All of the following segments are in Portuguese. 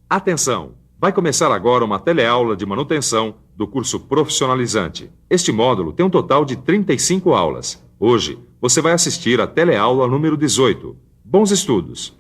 Atenção! Vai começar agora uma teleaula de manutenção do curso profissionalizante. Este módulo tem um total de 35 aulas. Hoje, você vai assistir a teleaula número 18. Bons estudos!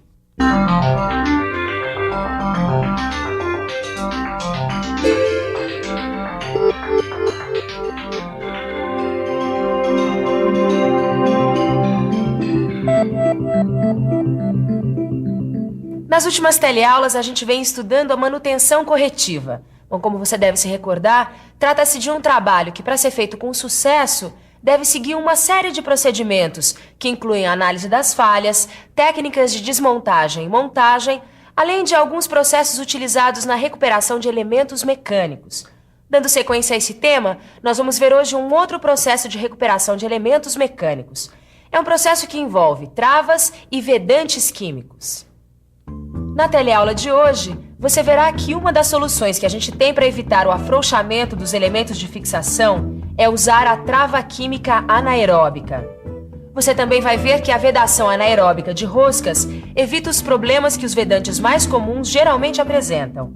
Nas últimas teleaulas, a gente vem estudando a manutenção corretiva. Bom, como você deve se recordar, trata-se de um trabalho que, para ser feito com sucesso, deve seguir uma série de procedimentos que incluem a análise das falhas, técnicas de desmontagem e montagem, além de alguns processos utilizados na recuperação de elementos mecânicos. Dando sequência a esse tema, nós vamos ver hoje um outro processo de recuperação de elementos mecânicos. É um processo que envolve travas e vedantes químicos. Na teleaula de hoje, você verá que uma das soluções que a gente tem para evitar o afrouxamento dos elementos de fixação é usar a trava química anaeróbica. Você também vai ver que a vedação anaeróbica de roscas evita os problemas que os vedantes mais comuns geralmente apresentam.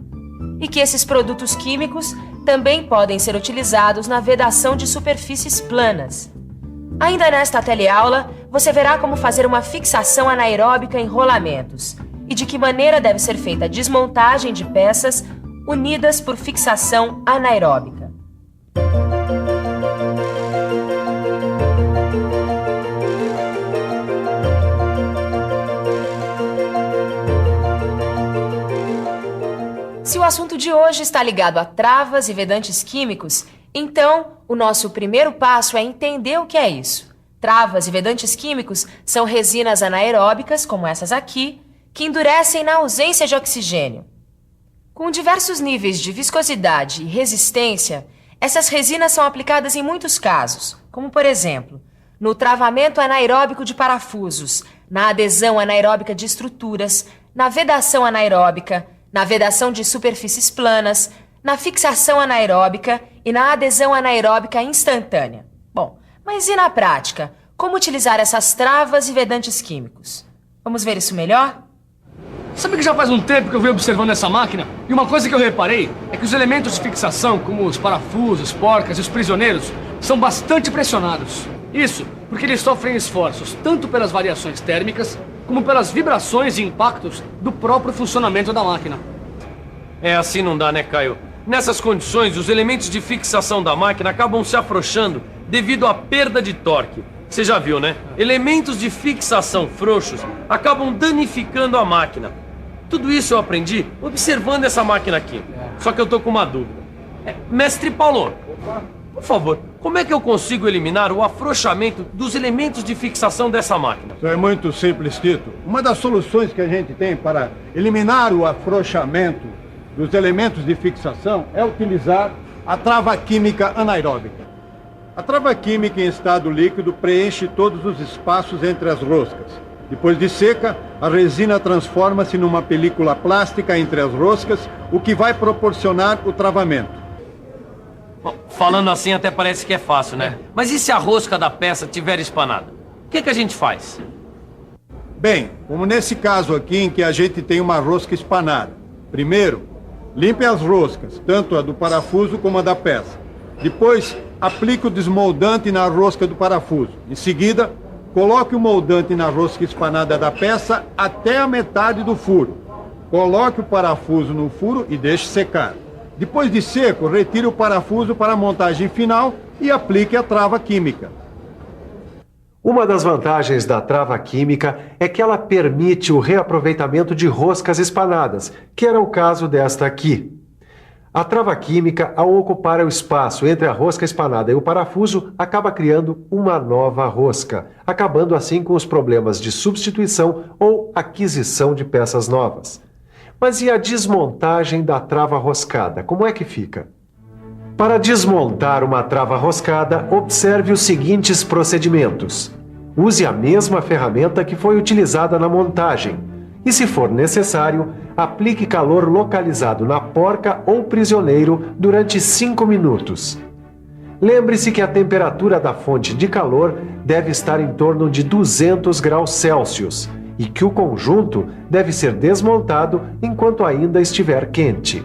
E que esses produtos químicos também podem ser utilizados na vedação de superfícies planas. Ainda nesta teleaula, você verá como fazer uma fixação anaeróbica em rolamentos e de que maneira deve ser feita a desmontagem de peças unidas por fixação anaeróbica. Se o assunto de hoje está ligado a travas e vedantes químicos, então o nosso primeiro passo é entender o que é isso. Travas e vedantes químicos são resinas anaeróbicas, como essas aqui, que endurecem na ausência de oxigênio. Com diversos níveis de viscosidade e resistência, essas resinas são aplicadas em muitos casos, como por exemplo, no travamento anaeróbico de parafusos, na adesão anaeróbica de estruturas, na vedação anaeróbica, na vedação de superfícies planas, na fixação anaeróbica e na adesão anaeróbica instantânea. Bom, mas e na prática? Como utilizar essas travas e vedantes químicos? Vamos ver isso melhor? Sabe que já faz um tempo que eu venho observando essa máquina? E uma coisa que eu reparei é que os elementos de fixação, como os parafusos, porcas e os prisioneiros, são bastante pressionados. Isso porque eles sofrem esforços tanto pelas variações térmicas, como pelas vibrações e impactos do próprio funcionamento da máquina. É, assim não dá, né, Caio? Nessas condições, os elementos de fixação da máquina acabam se afrouxando devido à perda de torque. Você já viu, né? Elementos de fixação frouxos acabam danificando a máquina. Tudo isso eu aprendi observando essa máquina aqui. Só que eu tô com uma dúvida. Mestre Paulo, por favor, como é que eu consigo eliminar o afrouxamento dos elementos de fixação dessa máquina? Isso é muito simples, Tito. Uma das soluções que a gente tem para eliminar o afrouxamento dos elementos de fixação é utilizar a trava química anaeróbica. A trava química em estado líquido preenche todos os espaços entre as roscas. Depois de seca, a resina transforma-se numa película plástica entre as roscas, o que vai proporcionar o travamento. Bom, falando assim até parece que é fácil, né? Mas e se a rosca da peça estiver espanada? O que a gente faz? Bem, como nesse caso aqui em que a gente tem uma rosca espanada. Primeiro, limpe as roscas, tanto a do parafuso como a da peça. Depois, aplique o desmoldante na rosca do parafuso. Em seguida, coloque o moldante na rosca espanada da peça até a metade do furo. Coloque o parafuso no furo e deixe secar. Depois de seco, retire o parafuso para a montagem final e aplique a trava química. Uma das vantagens da trava química é que ela permite o reaproveitamento de roscas espanadas, que era o caso desta aqui. A trava química, ao ocupar o espaço entre a rosca espanada e o parafuso, acaba criando uma nova rosca, acabando assim com os problemas de substituição ou aquisição de peças novas. Mas e a desmontagem da trava roscada? Como é que fica? Para desmontar uma trava roscada, observe os seguintes procedimentos. Use a mesma ferramenta que foi utilizada na montagem. E, se for necessário, aplique calor localizado na porca ou prisioneiro durante 5 minutos. Lembre-se que a temperatura da fonte de calor deve estar em torno de 200 graus Celsius e que o conjunto deve ser desmontado enquanto ainda estiver quente.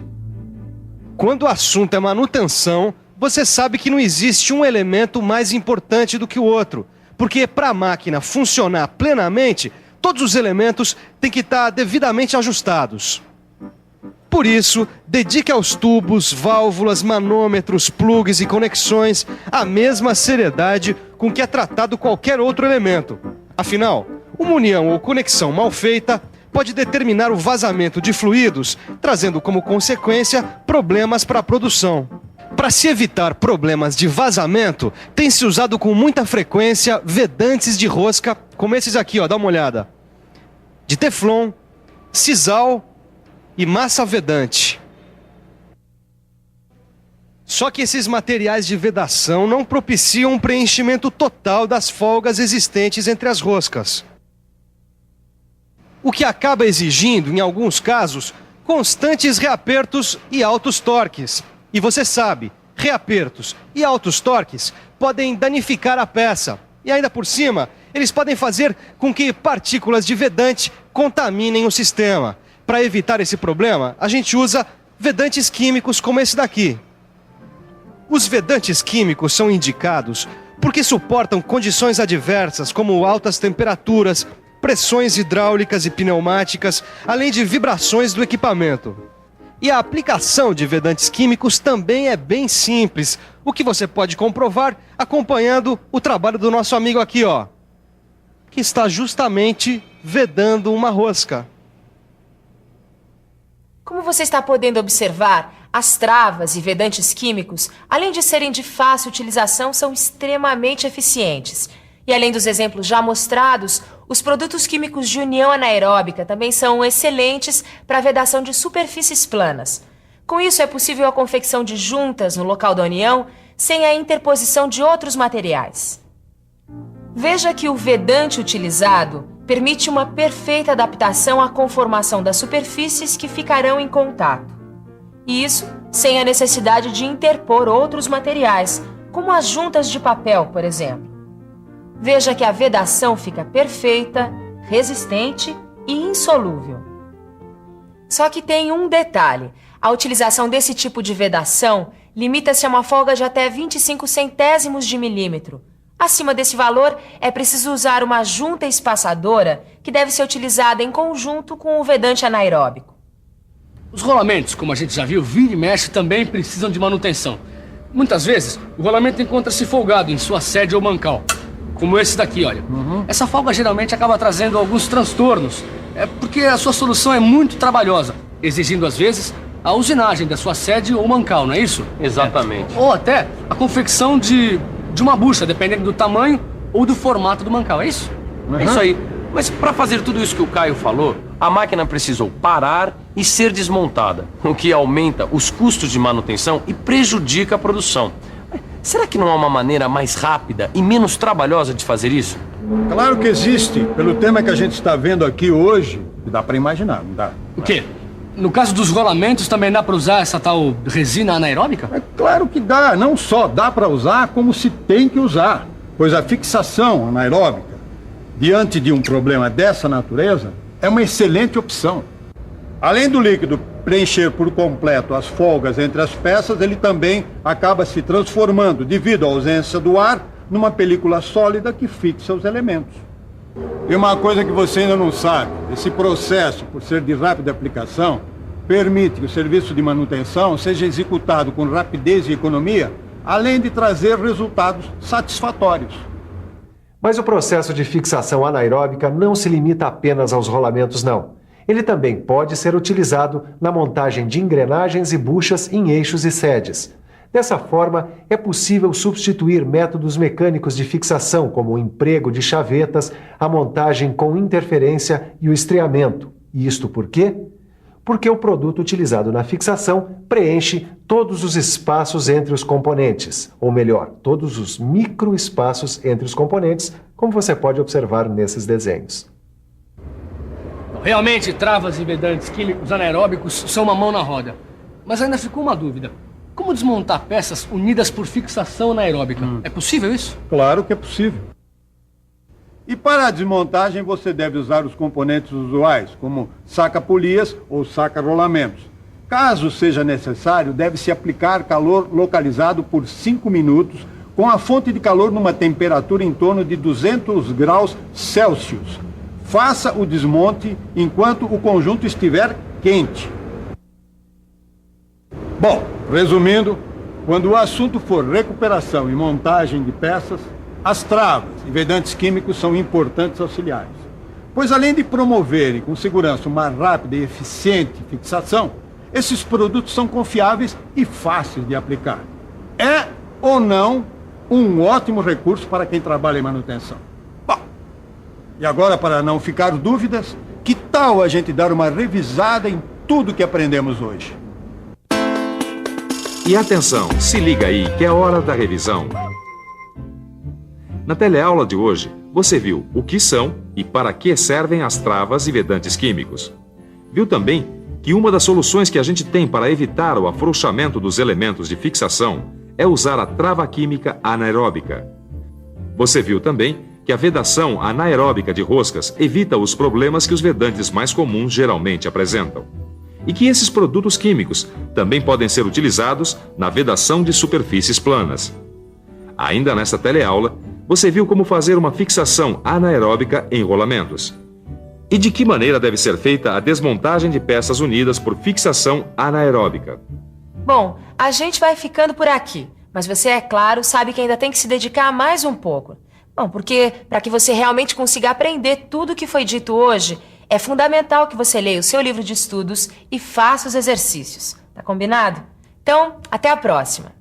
Quando o assunto é manutenção, você sabe que não existe um elemento mais importante do que o outro, porque para a máquina funcionar plenamente, todos os elementos têm que estar devidamente ajustados. Por isso, dedique aos tubos, válvulas, manômetros, plugs e conexões a mesma seriedade com que é tratado qualquer outro elemento. Afinal, uma união ou conexão mal feita pode determinar o vazamento de fluidos, trazendo como consequência problemas para a produção. Para se evitar problemas de vazamento, tem se usado com muita frequência vedantes de rosca, como esses aqui, ó, dá uma olhada. De teflon, sisal e massa vedante. Só que esses materiais de vedação não propiciam um preenchimento total das folgas existentes entre as roscas. O que acaba exigindo, em alguns casos, constantes reapertos e altos torques. E você sabe, reapertos e altos torques podem danificar a peça. E ainda por cima, eles podem fazer com que partículas de vedante contaminem o sistema. Para evitar esse problema, a gente usa vedantes químicos como esse daqui. Os vedantes químicos são indicados porque suportam condições adversas como altas temperaturas, pressões hidráulicas e pneumáticas, além de vibrações do equipamento. E a aplicação de vedantes químicos também é bem simples, o que você pode comprovar acompanhando o trabalho do nosso amigo aqui, ó, que está justamente vedando uma rosca. Como você está podendo observar, as travas e vedantes químicos, além de serem de fácil utilização, são extremamente eficientes. E além dos exemplos já mostrados, os produtos químicos de união anaeróbica também são excelentes para a vedação de superfícies planas. Com isso, é possível a confecção de juntas no local da união sem a interposição de outros materiais. Veja que o vedante utilizado permite uma perfeita adaptação à conformação das superfícies que ficarão em contato. E isso sem a necessidade de interpor outros materiais, como as juntas de papel, por exemplo. Veja que a vedação fica perfeita, resistente e insolúvel. Só que tem um detalhe: a utilização desse tipo de vedação limita-se a uma folga de até 25 centésimos de milímetro. Acima desse valor, é preciso usar uma junta espaçadora que deve ser utilizada em conjunto com o vedante anaeróbico. Os rolamentos, como a gente já viu, vira e mexe, também precisam de manutenção. Muitas vezes, o rolamento encontra-se folgado em sua sede ou mancal, como esse daqui, olha. Essa folga geralmente acaba trazendo alguns transtornos, porque a sua solução é muito trabalhosa, exigindo às vezes a usinagem da sua sede ou mancal, não é isso? Exatamente. Ou até a confecção de uma bucha, dependendo do tamanho ou do formato do mancal, é isso? É isso aí. Mas para fazer tudo isso que o Caio falou, a máquina precisou parar e ser desmontada, o que aumenta os custos de manutenção e prejudica a produção. Será que não há uma maneira mais rápida e menos trabalhosa de fazer isso? Claro que existe. Pelo tema que a gente está vendo aqui hoje, dá para imaginar, não dá? O quê? No caso dos rolamentos, também dá para usar essa tal resina anaeróbica? É claro que dá. Não só dá para usar, como se tem que usar. Pois a fixação anaeróbica, diante de um problema dessa natureza, é uma excelente opção. Além do líquido preencher por completo as folgas entre as peças, ele também acaba se transformando, devido à ausência do ar, numa película sólida que fixa os elementos. E uma coisa que você ainda não sabe: esse processo, por ser de rápida aplicação, permite que o serviço de manutenção seja executado com rapidez e economia, além de trazer resultados satisfatórios. Mas o processo de fixação anaeróbica não se limita apenas aos rolamentos, não. Ele também pode ser utilizado na montagem de engrenagens e buchas em eixos e sedes. Dessa forma, é possível substituir métodos mecânicos de fixação, como o emprego de chavetas, a montagem com interferência e o estreamento. E isto por quê? Porque o produto utilizado na fixação preenche todos os espaços entre os componentes, ou melhor, todos os microespaços entre os componentes, como você pode observar nesses desenhos. Realmente, travas e vedantes químicos anaeróbicos são uma mão na roda. Mas ainda ficou uma dúvida: como desmontar peças unidas por fixação anaeróbica? É possível isso? Claro que é possível. E para a desmontagem você deve usar os componentes usuais, como saca-polias ou saca-rolamentos. Caso seja necessário, deve-se aplicar calor localizado por 5 minutos, com a fonte de calor numa temperatura em torno de 200 graus Celsius. Faça o desmonte enquanto o conjunto estiver quente. Bom, resumindo, quando o assunto for recuperação e montagem de peças, as travas e vedantes químicos são importantes auxiliares, pois além de promoverem com segurança uma rápida e eficiente fixação, esses produtos são confiáveis e fáceis de aplicar. É ou não um ótimo recurso para quem trabalha em manutenção. Bom, e agora, para não ficar dúvidas, que tal a gente dar uma revisada em tudo que aprendemos hoje? E atenção, se liga aí que é hora da revisão. Na teleaula de hoje, você viu o que são e para que servem as travas e vedantes químicos. Viu também que uma das soluções que a gente tem para evitar o afrouxamento dos elementos de fixação é usar a trava química anaeróbica. Você viu também que a vedação anaeróbica de roscas evita os problemas que os vedantes mais comuns geralmente apresentam. E que esses produtos químicos também podem ser utilizados na vedação de superfícies planas. Ainda nesta teleaula, você viu como fazer uma fixação anaeróbica em rolamentos. E de que maneira deve ser feita a desmontagem de peças unidas por fixação anaeróbica. Bom, a gente vai ficando por aqui, mas você, é claro, sabe que ainda tem que se dedicar mais um pouco. Bom, porque para que você realmente consiga aprender tudo o que foi dito hoje, é fundamental que você leia o seu livro de estudos e faça os exercícios. Tá combinado? Então, até a próxima!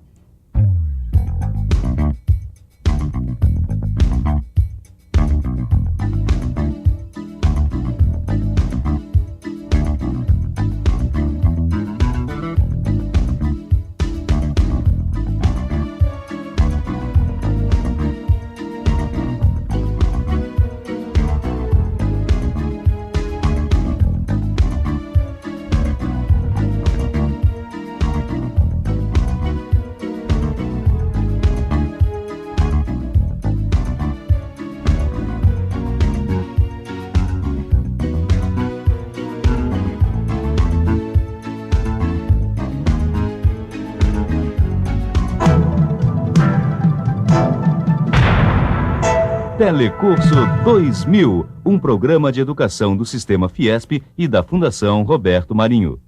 Telecurso 2000, um programa de educação do Sistema Fiesp e da Fundação Roberto Marinho.